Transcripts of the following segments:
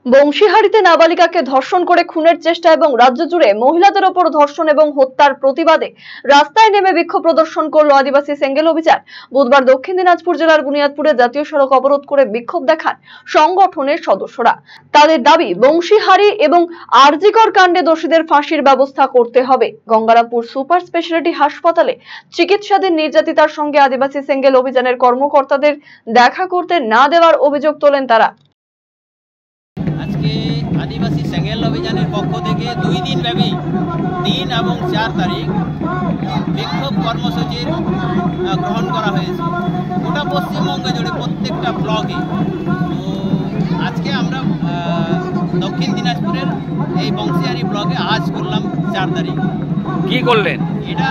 বংশীহারিতে নাবালিকাকে ধর্ষণ করে খুনের চেষ্টা এবং রাজ্য জুড়ে মহিলাদের ওপর ধর্ষণ এবং হত্যার প্রতিবাদে রাস্তায় নেমে বিক্ষোভ প্রদর্শন করল আদিবাসী সেঙ্গেল অভিযান। বুধবার দক্ষিণ দিনাজপুর জেলার বুনিয়াদপুরে জাতীয় সড়ক অবরোধ করে বিক্ষোভ দেখান সংগঠনের সদস্যরা। তাদের দাবি, বংশীহারি এবং আরজিকর কাণ্ডে দোষীদের ফাঁসির ব্যবস্থা করতে হবে। গঙ্গারামপুর সুপার স্পেশালিটি হাসপাতালে চিকিৎসাধীন নির্যাতিতার সঙ্গে আদিবাসী সেঙ্গেল অভিযানের কর্মকর্তাদের দেখা করতে না দেওয়ার অভিযোগ তোলেন তারা। আজকে আদিবাসী সেঙ্গেল অভিযানের পক্ষ থেকে 2 দিন ব্যাপী 3 এবং 4 তারিখ বিক্ষোভ কর্মসূচির গ্রহণ করা হয়েছে গোটা পশ্চিমবঙ্গ জুড়ে প্রত্যেকটা ব্লকে। তো আজকে আমরা দক্ষিণ দিনাজপুরের এই বংশীহারি ব্লকে আজ করলাম 4 তারিখ। কি করলেন? এটা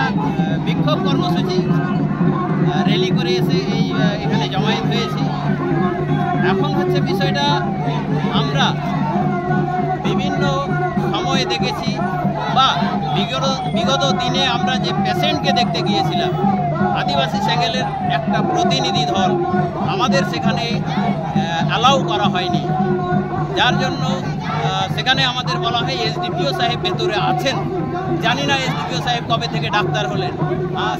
বিক্ষোভ কর্মসূচি র্যালি করে এসে এখানে জমায়েত হয়েছি। এখন হচ্ছে বিষয়টা, আমরা বিভিন্ন সময়ে দেখেছি বা বিগত দিনে আমরা যে পেশেন্টকে দেখতে গিয়েছিলাম, আদিবাসী সেঙ্গেলের একটা প্রতিনিধি দল আমাদের সেখানে অ্যালাউ করা হয়নি, যার জন্য সেখানে আমাদের বলা হয় এসডিপিও সাহেব ভেতরে আছেন। জানি না এসডিপিও সাহেব কবে থেকে ডাক্তার হলেন।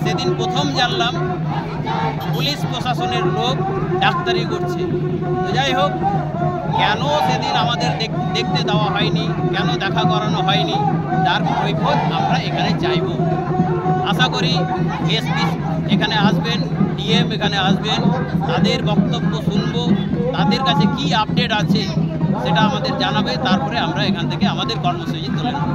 সেদিন প্রথম জানলাম পুলিশ প্রশাসনের লোক ডাক্তারি করছে। তো যাই হোক, কেন সেদিন আমাদের দেখতে দেওয়া হয়নি, কেন দেখা করানো হয়নি, তার কৈফিয়ত আমরা এখানে চাইব। আশা করি এসপি এখানে আসবেন, ডিএম এখানে আসবেন, তাদের বক্তব্য শুনব, তাদের কাছে কি আপডেট আছে সেটা আমাদের জানাবে, তারপরে আমরা এখান থেকে আমাদের কর্মসূচি তুলে নেব।